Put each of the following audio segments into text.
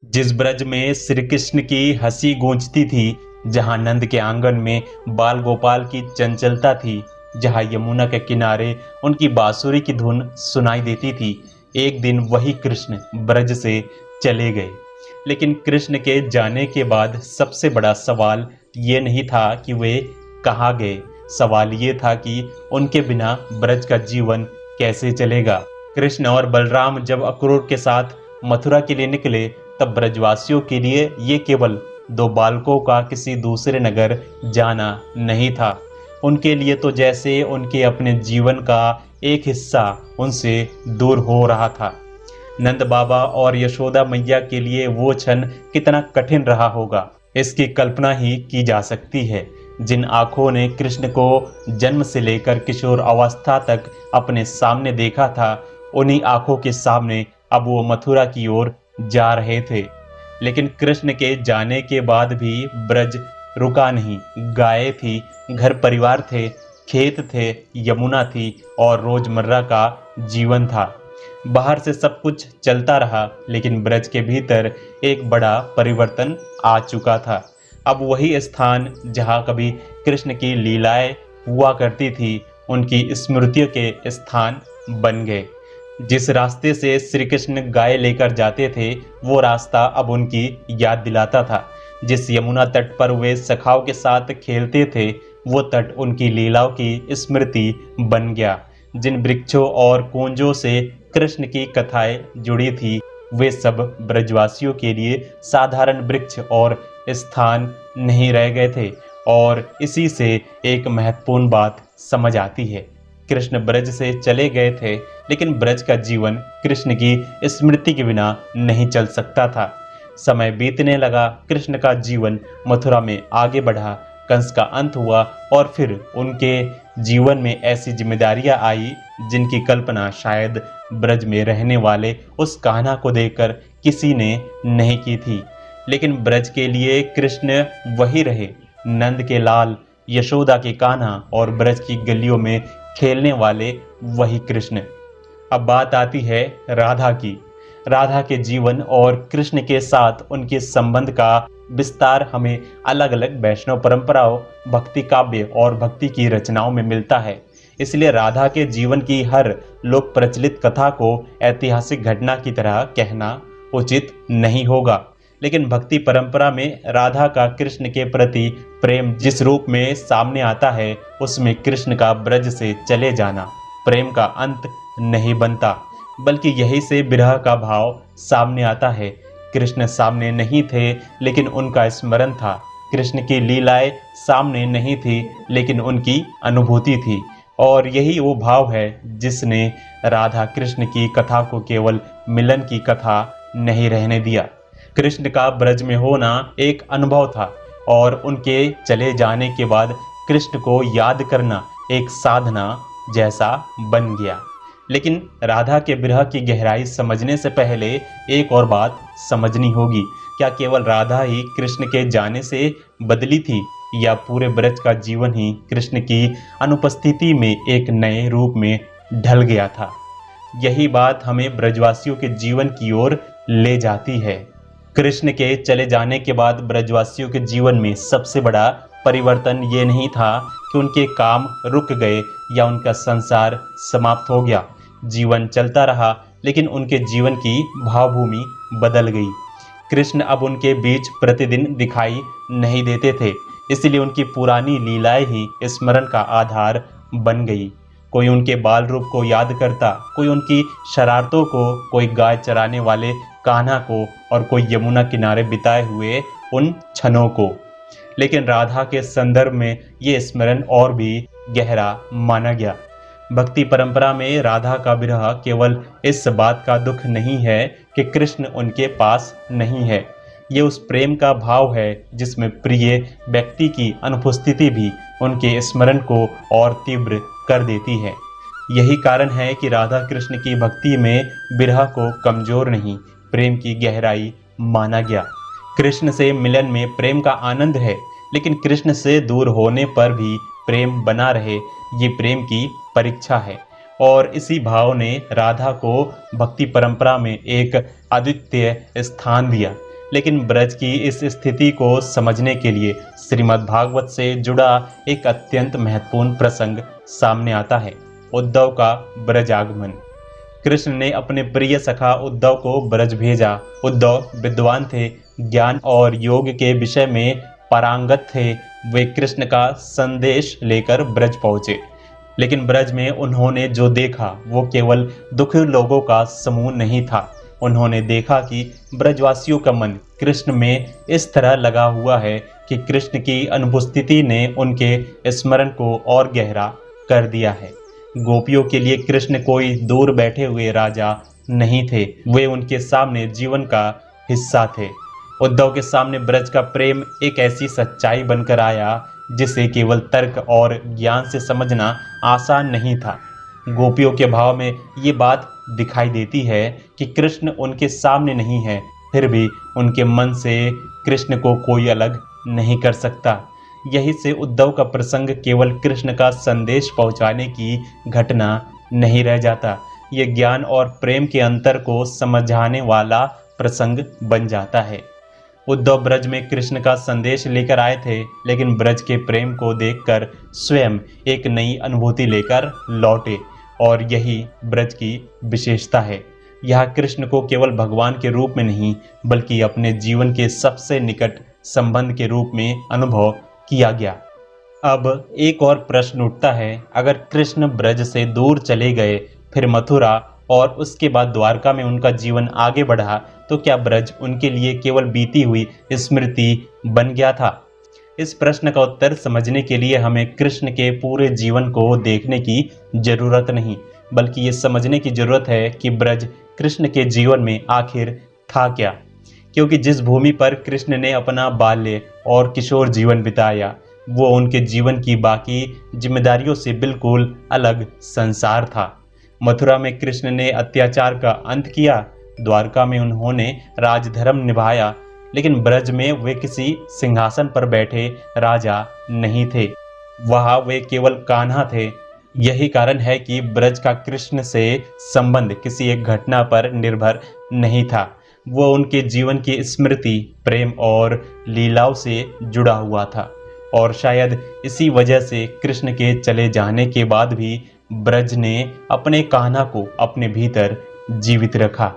जिस ब्रज में श्री कृष्ण की हंसी गूंजती थी, जहां नंद के आंगन में बाल गोपाल की चंचलता थी, जहां यमुना के किनारे उनकी बांसुरी की धुन सुनाई देती थी, एक दिन वही कृष्ण ब्रज से चले गए। लेकिन कृष्ण के जाने के बाद सबसे बड़ा सवाल ये नहीं था कि वे कहाँ गए। सवाल ये था कि उनके बिना ब्रज का जीवन कैसे चलेगा। कृष्ण और बलराम जब अक्रूर के साथ मथुरा के लिए निकले, तब ब्रजवासियों के लिए ये केवल दो बालकों का किसी दूसरे नगर जाना नहीं था। उनके लिए तो जैसे उनके अपने जीवन का एक हिस्सा उनसे दूर हो रहा था। नंद बाबा और यशोदा मैया के लिए वो क्षण कितना कठिन रहा होगा, इसकी कल्पना ही की जा सकती है। जिन आंखों ने कृष्ण को जन्म से लेकर किशोर अवस्था तक अपने सामने देखा था, उन्हीं आंखों के सामने अब वो मथुरा की ओर जा रहे थे। लेकिन कृष्ण के जाने के बाद भी ब्रज रुका नहीं। गायें थी, घर परिवार थे, खेत थे, यमुना थी और रोजमर्रा का जीवन था। बाहर से सब कुछ चलता रहा, लेकिन ब्रज के भीतर एक बड़ा परिवर्तन आ चुका था। अब वही स्थान जहाँ कभी कृष्ण की लीलाएं हुआ करती थी, उनकी स्मृतियों के स्थान बन गए। जिस रास्ते से श्री कृष्ण गाय लेकर जाते थे, वो रास्ता अब उनकी याद दिलाता था। जिस यमुना तट पर वे सखाओं के साथ खेलते थे, वो तट उनकी लीलाओं की स्मृति बन गया। जिन वृक्षों और कुंजों से कृष्ण की कथाएं जुड़ी थी, वे सब ब्रजवासियों के लिए साधारण वृक्ष और स्थान नहीं रह गए थे। और इसी से एक महत्वपूर्ण बात समझ आती है। कृष्ण ब्रज से चले गए थे, लेकिन ब्रज का जीवन कृष्ण की स्मृति के बिना नहीं चल सकता था। समय बीतने लगा, कृष्ण का जीवन मथुरा में आगे बढ़ा, कंस का अंत हुआ और फिर उनके जीवन में ऐसी जिम्मेदारियां आई जिनकी कल्पना शायद ब्रज में रहने वाले उस कान्हा को देखकर किसी ने नहीं की थी। लेकिन ब्रज के लिए कृष्ण वही रहे, नंद के लाल, यशोदा के कान्हा और ब्रज की गलियों में खेलने वाले वही कृष्ण। अब बात आती है राधा की। राधा के जीवन और कृष्ण के साथ उनके संबंध का विस्तार हमें अलग अलग वैष्णव परंपराओं, भक्ति काव्य और भक्ति की रचनाओं में मिलता है। इसलिए राधा के जीवन की हर लोक प्रचलित कथा को ऐतिहासिक घटना की तरह कहना उचित नहीं होगा। लेकिन भक्ति परंपरा में राधा का कृष्ण के प्रति प्रेम जिस रूप में सामने आता है, उसमें कृष्ण का ब्रज से चले जाना प्रेम का अंत नहीं बनता, बल्कि यही से विरह का भाव सामने आता है। कृष्ण सामने नहीं थे, लेकिन उनका स्मरण था। कृष्ण की लीलाएं सामने नहीं थी, लेकिन उनकी अनुभूति थी। और यही वो भाव है जिसने राधा कृष्ण की कथा को केवल मिलन की कथा नहीं रहने दिया। कृष्ण का ब्रज में होना एक अनुभव था, और उनके चले जाने के बाद कृष्ण को याद करना एक साधना जैसा बन गया। लेकिन राधा के विरह की गहराई समझने से पहले एक और बात समझनी होगी। क्या केवल राधा ही कृष्ण के जाने से बदली थी, या पूरे ब्रज का जीवन ही कृष्ण की अनुपस्थिति में एक नए रूप में ढल गया था? यही बात हमें ब्रजवासियों के जीवन की ओर ले जाती है। कृष्ण के चले जाने के बाद ब्रजवासियों के जीवन में सबसे बड़ा परिवर्तन ये नहीं था कि उनके काम रुक गए या उनका संसार समाप्त हो गया। जीवन चलता रहा, लेकिन उनके जीवन की भावभूमि बदल गई। कृष्ण अब उनके बीच प्रतिदिन दिखाई नहीं देते थे, इसलिए उनकी पुरानी लीलाएं ही स्मरण का आधार बन गई। कोई उनके बाल रूप को याद करता, कोई उनकी शरारतों को, कोई गाय चराने वाले कान्हा को, और कोई यमुना किनारे बिताए हुए उन क्षणों को। लेकिन राधा के संदर्भ में ये स्मरण और भी गहरा माना गया। भक्ति परंपरा में राधा का विरह केवल इस बात का दुख नहीं है कि कृष्ण उनके पास नहीं है। ये उस प्रेम का भाव है जिसमें प्रिय व्यक्ति की अनुपस्थिति भी उनके स्मरण को और तीव्र कर देती है। यही कारण है कि राधा कृष्ण की भक्ति में विरह को कमजोर नहीं, प्रेम की गहराई माना गया। कृष्ण से मिलन में प्रेम का आनंद है, लेकिन कृष्ण से दूर होने पर भी प्रेम बना रहे, ये प्रेम की परीक्षा है। और इसी भाव ने राधा को भक्ति परंपरा में एक अद्वितीय स्थान दिया। लेकिन ब्रज की इस स्थिति को समझने के लिए श्रीमद् भागवत से जुड़ा एक अत्यंत महत्वपूर्ण प्रसंग सामने आता है, उद्धव का ब्रज आगमन। कृष्ण ने अपने प्रिय सखा उद्धव को ब्रज भेजा। उद्धव विद्वान थे, ज्ञान और योग के विषय में पारंगत थे। वे कृष्ण का संदेश लेकर ब्रज पहुंचे, लेकिन ब्रज में उन्होंने जो देखा वो केवल दुखी लोगों का समूह नहीं था। उन्होंने देखा कि ब्रजवासियों का मन कृष्ण में इस तरह लगा हुआ है कि कृष्ण की अनुपस्थिति ने उनके स्मरण को और गहरा कर दिया है। गोपियों के लिए कृष्ण कोई दूर बैठे हुए राजा नहीं थे, वे उनके सामने जीवन का हिस्सा थे। उद्धव के सामने ब्रज का प्रेम एक ऐसी सच्चाई बनकर आया जिसे केवल तर्क और ज्ञान से समझना आसान नहीं था। गोपियों के भाव में ये बात दिखाई देती है कि कृष्ण उनके सामने नहीं है, फिर भी उनके मन से कृष्ण को कोई अलग नहीं कर सकता। यही से उद्धव का प्रसंग केवल कृष्ण का संदेश पहुंचाने की घटना नहीं रह जाता, ये ज्ञान और प्रेम के अंतर को समझाने वाला प्रसंग बन जाता है। उद्धव ब्रज में कृष्ण का संदेश लेकर आए थे, लेकिन ब्रज के प्रेम को देखकर स्वयं एक नई अनुभूति लेकर लौटे, और यही ब्रज की विशेषता है। यह कृष्ण को केवल भगवान के रूप में नहीं, बल्कि अपने जीवन के सबसे निकट संबंध के रूप में अनुभव किया गया। अब एक और प्रश्न उठता है, अगर कृष्ण ब्रज से दूर चले गए, फिर मथुरा और उसके बाद द्वारका में उनका जीवन आगे बढ़ा, तो क्या ब्रज उनके लिए केवल बीती हुई स्मृति बन गया था? इस प्रश्न का उत्तर समझने के लिए हमें कृष्ण के पूरे जीवन को देखने की जरूरत नहीं, बल्कि ये समझने की जरूरत है कि ब्रज कृष्ण के जीवन में आखिर था क्या। क्योंकि जिस भूमि पर कृष्ण ने अपना बाल्य और किशोर जीवन बिताया, वो उनके जीवन की बाकी जिम्मेदारियों से बिल्कुल अलग संसार था। मथुरा में कृष्ण ने अत्याचार का अंत किया, द्वारका में उन्होंने राजधर्म निभाया, लेकिन ब्रज में वे किसी सिंहासन पर बैठे राजा नहीं थे, वहां वे केवल कान्हा थे। यही कारण है कि ब्रज का कृष्ण से संबंध किसी एक घटना पर निर्भर नहीं था, वो उनके जीवन की स्मृति, प्रेम और लीलाओं से जुड़ा हुआ था। और शायद इसी वजह से कृष्ण के चले जाने के बाद भी ब्रज ने अपने कान्हा को अपने भीतर जीवित रखा।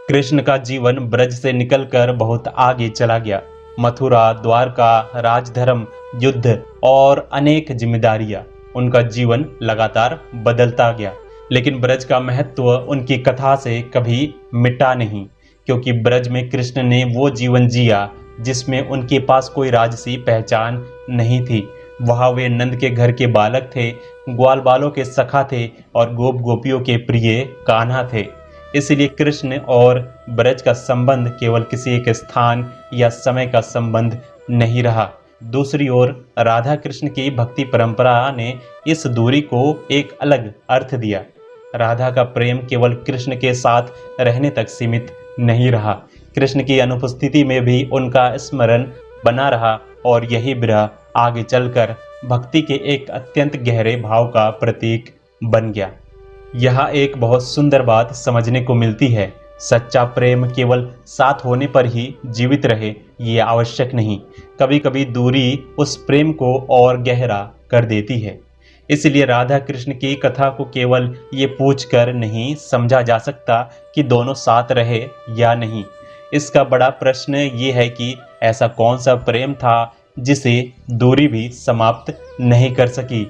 कृष्ण का जीवन ब्रज से निकलकर बहुत आगे चला गया। मथुरा, द्वारका, राजधर्म, युद्ध और अनेक जिम्मेदारियां, उनका जीवन लगातार बदलता गया, लेकिन ब्रज का महत्व उनकी कथा से कभी मिटा नहीं, क्योंकि ब्रज में कृष्ण ने वो जीवन जिया जिसमें उनके पास कोई राजसी पहचान नहीं थी। वहाँ वे नंद के घर के बालक थे, ग्वाल बालों के सखा थे और गोप गोपियों के प्रिय कान्हा थे। इसलिए कृष्ण और ब्रज का संबंध केवल किसी एक स्थान या समय का संबंध नहीं रहा। दूसरी ओर राधा कृष्ण की भक्ति परंपरा ने इस दूरी को एक अलग अर्थ दिया। राधा का प्रेम केवल कृष्ण के साथ रहने तक सीमित नहीं रहा, कृष्ण की अनुपस्थिति में भी उनका स्मरण बना रहा, और यही विरह आगे चलकर भक्ति के एक अत्यंत गहरे भाव का प्रतीक बन गया। यहाँ एक बहुत सुंदर बात समझने को मिलती है, सच्चा प्रेम केवल साथ होने पर ही जीवित रहे ये आवश्यक नहीं, कभी कभी दूरी उस प्रेम को और गहरा कर देती है। इसलिए राधा कृष्ण की कथा को केवल ये पूछकर नहीं समझा जा सकता कि दोनों साथ रहे या नहीं। इसका बड़ा प्रश्न ये है कि ऐसा कौन सा प्रेम था जिसे दूरी भी समाप्त नहीं कर सकी।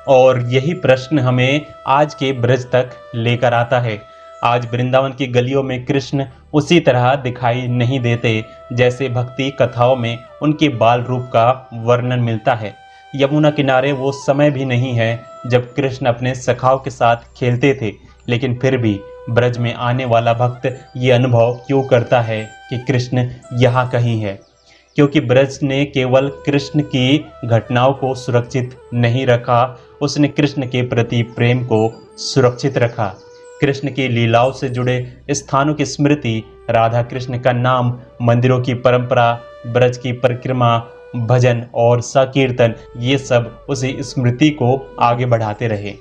और यही प्रश्न हमें आज के ब्रज तक लेकर आता है। आज वृंदावन की गलियों में कृष्ण उसी तरह दिखाई नहीं देते जैसे भक्ति कथाओं में उनके बाल रूप का वर्णन मिलता है। यमुना किनारे वो समय भी नहीं है जब कृष्ण अपने सखाओं के साथ खेलते थे, लेकिन फिर भी ब्रज में आने वाला भक्त ये अनुभव क्यों करता है कि कृष्ण यहाँ कहीं है? क्योंकि ब्रज ने केवल कृष्ण की घटनाओं को सुरक्षित नहीं रखा, उसने कृष्ण के प्रति प्रेम को सुरक्षित रखा। कृष्ण की लीलाओं से जुड़े स्थानों की स्मृति, राधा कृष्ण का नाम, मंदिरों की परंपरा, ब्रज की परिक्रमा, भजन और संकीर्तन, ये सब उसी स्मृति को आगे बढ़ाते रहे।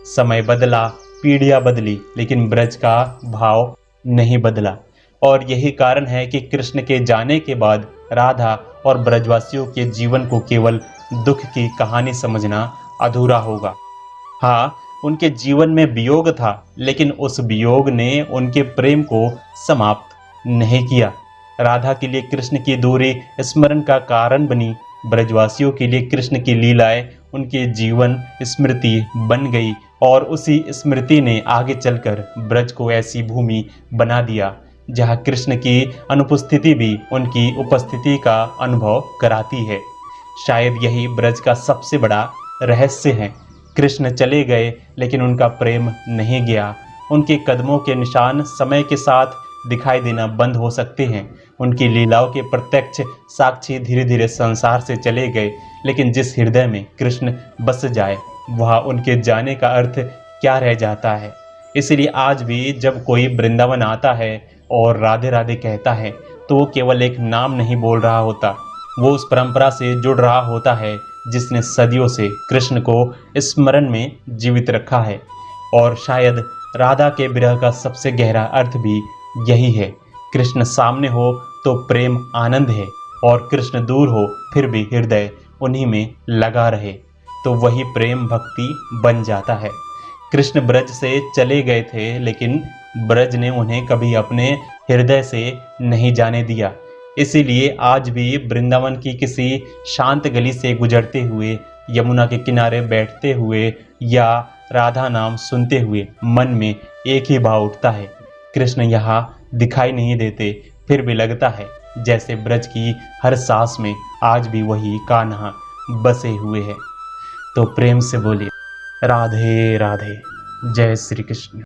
समय बदला, पीढ़ियां बदली, लेकिन ब्रज का भाव नहीं बदला। और यही कारण है कि कृष्ण के जाने के बाद राधा और ब्रजवासियों के जीवन को केवल दुख की कहानी समझना अधूरा होगा। हाँ, उनके जीवन में वियोग था, लेकिन उस वियोग ने उनके प्रेम को समाप्त नहीं किया। राधा के लिए कृष्ण की दूरी स्मरण का कारण बनी, ब्रजवासियों के लिए कृष्ण की लीलाएं उनके जीवन स्मृति बन गई, और उसी स्मृति ने आगे चलकर ब्रज को ऐसी भूमि बना दिया जहाँ कृष्ण की अनुपस्थिति भी उनकी उपस्थिति का अनुभव कराती है। शायद यही ब्रज का सबसे बड़ा रहस्य है। कृष्ण चले गए, लेकिन उनका प्रेम नहीं गया। उनके कदमों के निशान समय के साथ दिखाई देना बंद हो सकते हैं। उनकी लीलाओं के प्रत्यक्ष साक्षी धीरे धीरे संसार से चले गए, लेकिन जिस हृदय में कृष्ण बस जाए, वहाँ उनके जाने का अर्थ क्या रह जाता है। इसलिए आज भी जब कोई वृंदावन आता है और राधे राधे कहता है, तो वो केवल एक नाम नहीं बोल रहा होता, वो उस परंपरा से जुड़ रहा होता है जिसने सदियों से कृष्ण को स्मरण में जीवित रखा है। और शायद राधा के विरह का सबसे गहरा अर्थ भी यही है। कृष्ण सामने हो तो प्रेम आनंद है, और कृष्ण दूर हो फिर भी हृदय उन्हीं में लगा रहे, तो वही प्रेम भक्ति बन जाता है। कृष्ण ब्रज से चले गए थे, लेकिन ब्रज ने उन्हें कभी अपने हृदय से नहीं जाने दिया। इसीलिए आज भी वृंदावन की किसी शांत गली से गुजरते हुए, यमुना के किनारे बैठते हुए या राधा नाम सुनते हुए मन में एक ही भाव उठता है, कृष्ण यहाँ दिखाई नहीं देते, फिर भी लगता है जैसे ब्रज की हर सांस में आज भी वही कान्हा बसे हुए हैं। तो प्रेम से बोलिए राधे राधे। जय श्री कृष्ण।